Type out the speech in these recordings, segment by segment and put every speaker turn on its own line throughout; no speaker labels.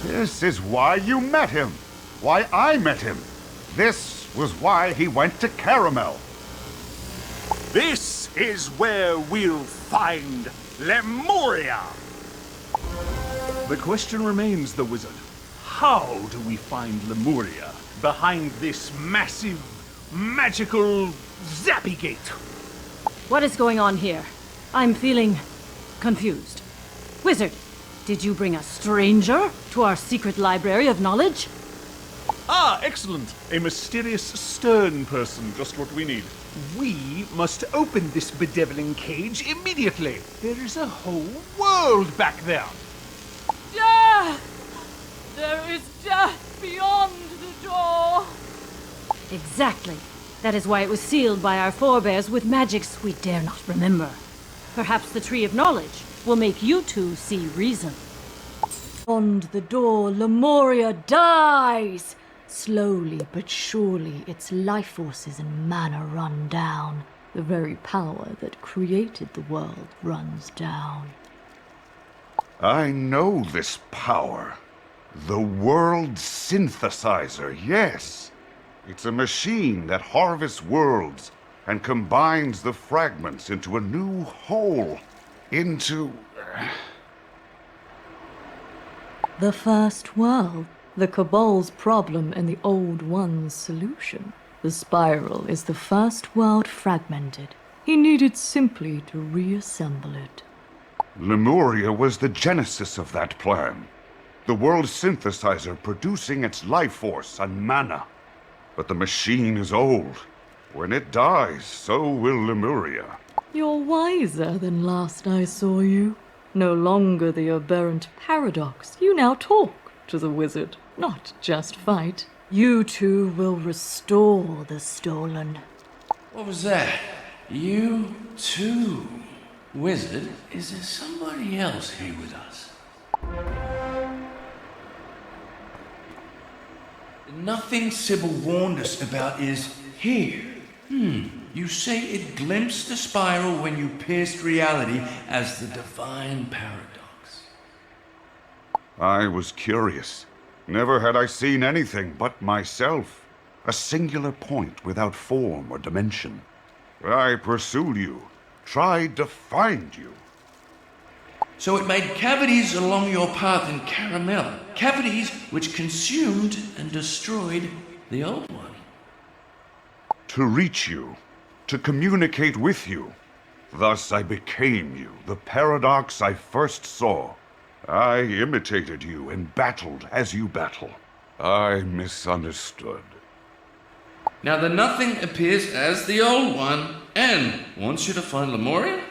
This is why you met him. Why I met him. This was why he went to Caramel.
This is where we'll find Lemuria. The question remains, the wizard. How do we find Lemuria behind this massive, magical zappy gate?
What is going on here? I'm feeling confused. Wizard, did you bring a stranger to our secret library of knowledge?
Ah, excellent. A mysterious, stern person, just what we need. We must open this bedeviling cage immediately. There is a whole world back there.
Death! There is death beyond the door! Exactly. That is why it was sealed by our forebears with magics we dare not remember. Perhaps the Tree of Knowledge will make you two see reason. Beyond the door, Lemuria dies! Slowly but surely, its life forces and mana run down. The very power that created the world runs down.
I know this power. The world synthesizer, yes. It's a machine that harvests worlds and combines the fragments into a new whole. Into...
The first world. The Cabal's problem and the Old One's solution. The spiral is the first world fragmented. He needed simply to reassemble it.
Lemuria was the genesis of that plan. The world synthesizer producing its life force and mana. But the machine is old. When it dies, so will Lemuria.
You're wiser than last I saw you. No longer the aberrant paradox. You now talk to the wizard, not just fight. You two will restore the stolen.
What was that? You too? Wizard, is there somebody else here with us? Nothing Sybil warned us about is here. You say it glimpsed the spiral when you pierced reality as the divine paradox.
I was curious. Never had I seen anything but myself. A singular point without form or dimension. I pursued you, tried to find you.
So it made cavities along your path in Caramel. Cavities which consumed and destroyed the old one.
To reach you, to communicate with you. Thus I became you, the paradox I first saw. I imitated you and battled as you battle. I misunderstood.
Now the nothing appears as the old one and wants you to find Lemuria?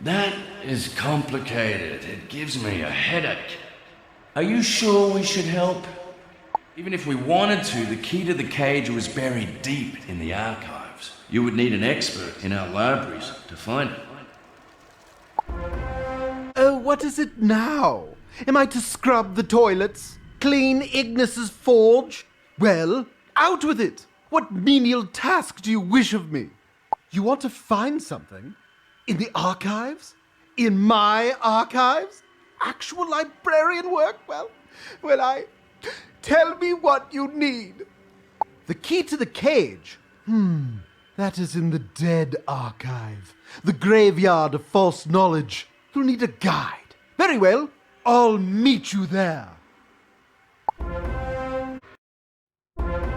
That is complicated. It gives me a headache. Are you sure we should help? Even if we wanted to, the key to the cage was buried deep in the archives. You would need an expert in our libraries to find it.
Oh, what is it now? Am I to scrub the toilets? Clean Ignis's forge? Well, out with it! What menial task do you wish of me? You want to find something? In the archives? In my archives? Actual librarian work? Well, tell me what you need. The key to the cage? That is in the dead archive. The graveyard of false knowledge. You'll need a guide. Very well, I'll meet you there.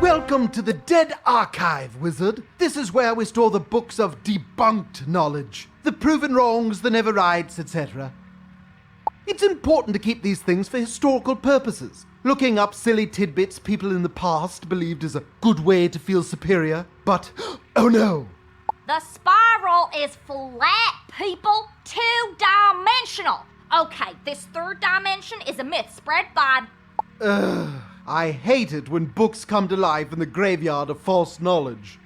Welcome to the Dead Archive, wizard. This is where we store the books of debunked knowledge, the proven wrongs, the never rights, etc. It's important to keep these things for historical purposes. Looking up silly tidbits people in the past believed is a good way to feel superior. But, oh no!
The spiral is flat, people. Two-dimensional. Okay, this third dimension is a myth spread by...
I hate it when books come to life in the graveyard of false knowledge.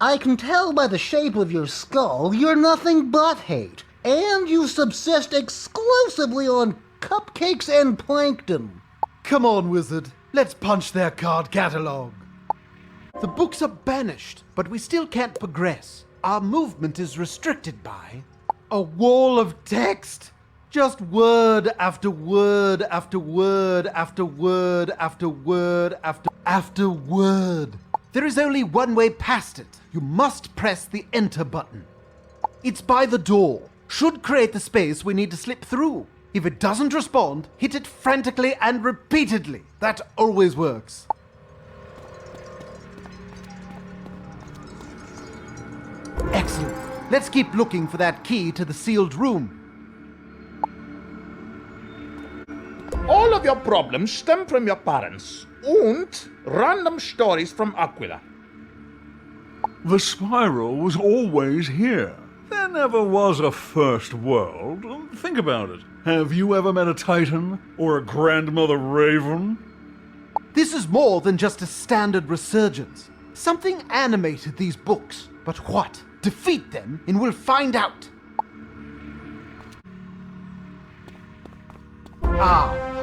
I can tell by the shape of your skull you're nothing but hate, and you subsist exclusively on cupcakes and plankton.
Come on, wizard. Let's punch their card catalog. The books are banished, but we still can't progress. Our movement is restricted by a wall of text. Just word after word after word after word after word after word. There is only one way past it. You must press the enter button. It's by the door. Should create the space we need to slip through. If it doesn't respond, hit it frantically and repeatedly. That always works. Excellent. Let's keep looking for that key to the sealed room.
All of your problems stem from your parents and random stories from Aquila.
The spiral was always here. There never was a first world. Think about it. Have you ever met a Titan or a grandmother Raven?
This is more than just a standard resurgence. Something animated these books. But what? Defeat them and we'll find out.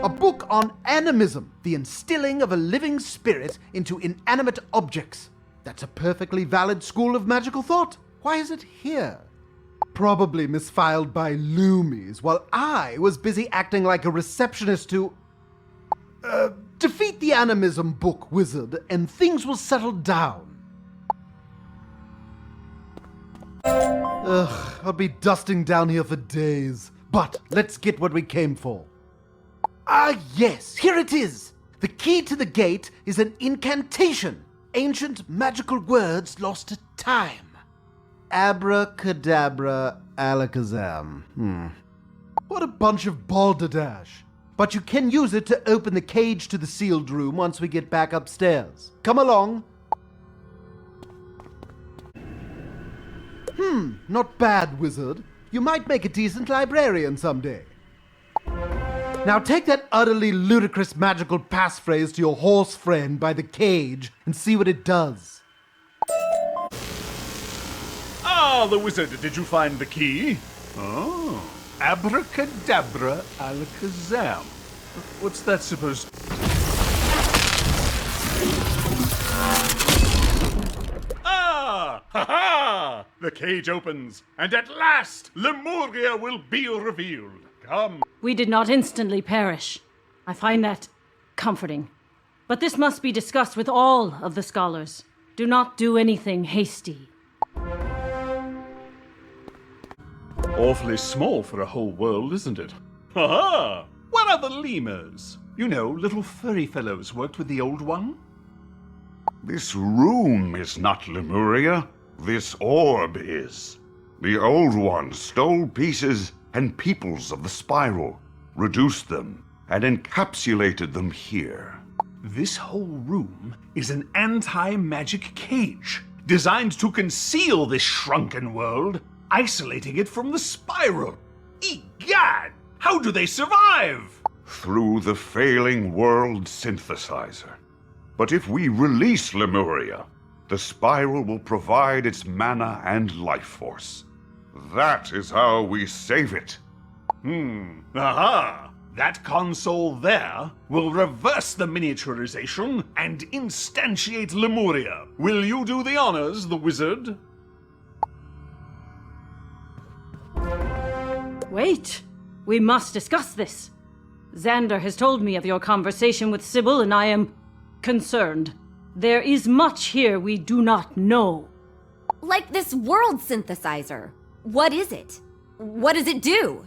A book on animism, the instilling of a living spirit into inanimate objects. That's a perfectly valid school of magical thought. Why is it here? Probably misfiled by Loomies while I was busy acting like a receptionist to... defeat the animism book, wizard, and things will settle down. Ugh, I'll be dusting down here for days. But let's get what we came for. Ah, yes, here it is. The key to the gate is an incantation. Ancient magical words lost to time. Abracadabra alakazam. What a bunch of balderdash. But you can use it to open the cage to the sealed room once we get back upstairs. Come along. Not bad, wizard. You might make a decent librarian someday. Now take that utterly ludicrous magical passphrase to your horse friend by the cage and see what it does.
Ah, the wizard, did you find the key? Oh, abracadabra alakazam. What's that supposed to... Ah! Ha-ha! The cage opens, and at last Lemuria will be revealed. Come.
We did not instantly perish. I find that comforting. But this must be discussed with all of the scholars. Do not do anything hasty.
Awfully small for a whole world, isn't it? Ha-ha! Where are the lemurs? You know, little furry fellows worked with the old one.
This room is not Lemuria. This orb is. The old one stole pieces and peoples of the spiral, reduced them, and encapsulated them here.
This whole room is an anti-magic cage, designed to conceal this shrunken world, isolating it from the spiral. Egad! How do they survive?
Through the failing world synthesizer. But if we release Lemuria, the spiral will provide its mana and life force. That is how we save it.
Aha! That console there will reverse the miniaturization and instantiate Lemuria. Will you do the honors, the wizard?
Wait! We must discuss this. Xander has told me of your conversation with Sybil, and I am concerned. There is much here we do not know.
Like this world synthesizer. What is it? What does it do?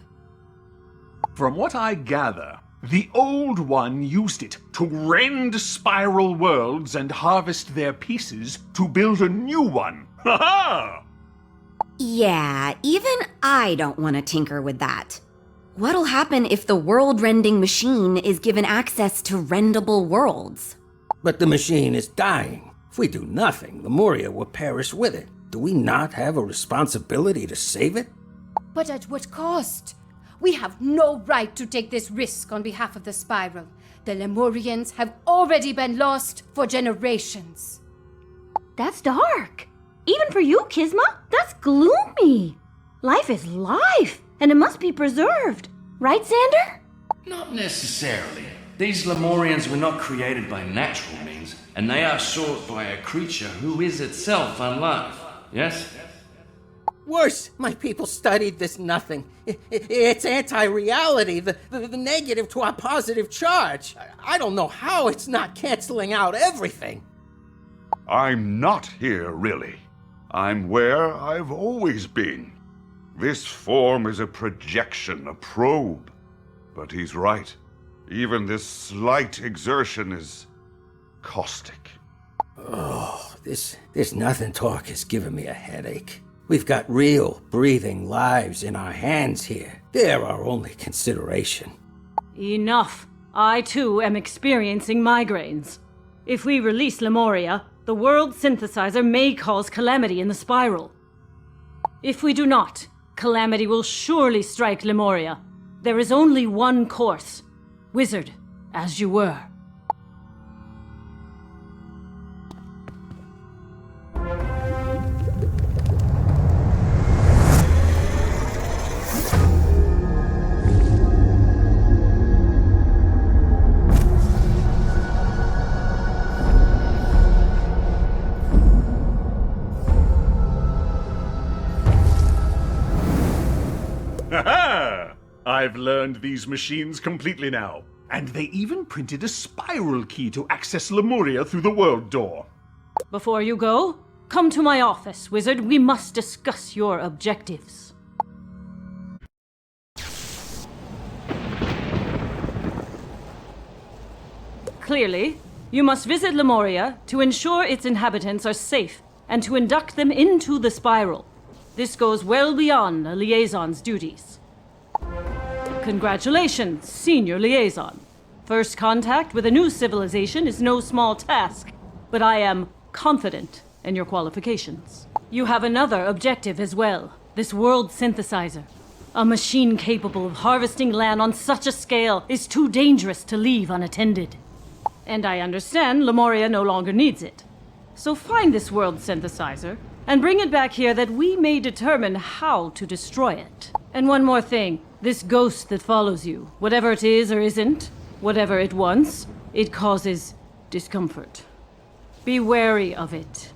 From what I gather, the old one used it to rend spiral worlds and harvest their pieces to build a new one. Ha ha!
Yeah, even I don't want to tinker with that. What'll happen if the world-rending machine is given access to rendable worlds?
But the machine is dying. If we do nothing, Lemuria will perish with it. Do we not have a responsibility to save it?
But at what cost? We have no right to take this risk on behalf of the Spiral. The Lemurians have already been lost for generations.
That's dark. Even for you, Kisma, that's gloomy. Life is life, and it must be preserved. Right, Xander?
Not necessarily. These Lemurians were not created by natural means, and they are sought by a creature who is itself alive. Yes?
Worse, my people studied this nothing. It's anti-reality, the negative to our positive charge. I don't know how it's not canceling out everything.
I'm not here, really. I'm where I've always been. This form is a projection, a probe. But he's right. Even this slight exertion is caustic.
Oh, this nothing talk has given me a headache. We've got real, breathing lives in our hands here. They're our only consideration.
Enough. I, too, am experiencing migraines. If we release Lemuria, the world synthesizer may cause calamity in the spiral. If we do not, calamity will surely strike Lemuria. There is only one course. Wizard, as you were.
Ha-ha! I've learned these machines completely now. And they even printed a spiral key to access Lemuria through the world door.
Before you go, come to my office, Wizard. We must discuss your objectives. Clearly, you must visit Lemuria to ensure its inhabitants are safe and to induct them into the spiral. This goes well beyond a liaison's duties. Congratulations, Senior Liaison. First contact with a new civilization is no small task, but I am confident in your qualifications. You have another objective as well, this world synthesizer. A machine capable of harvesting land on such a scale is too dangerous to leave unattended. And I understand Lemuria no longer needs it. So find this world synthesizer and bring it back here that we may determine how to destroy it. And one more thing, this ghost that follows you, whatever it is or isn't, whatever it wants, it causes discomfort. Be wary of it.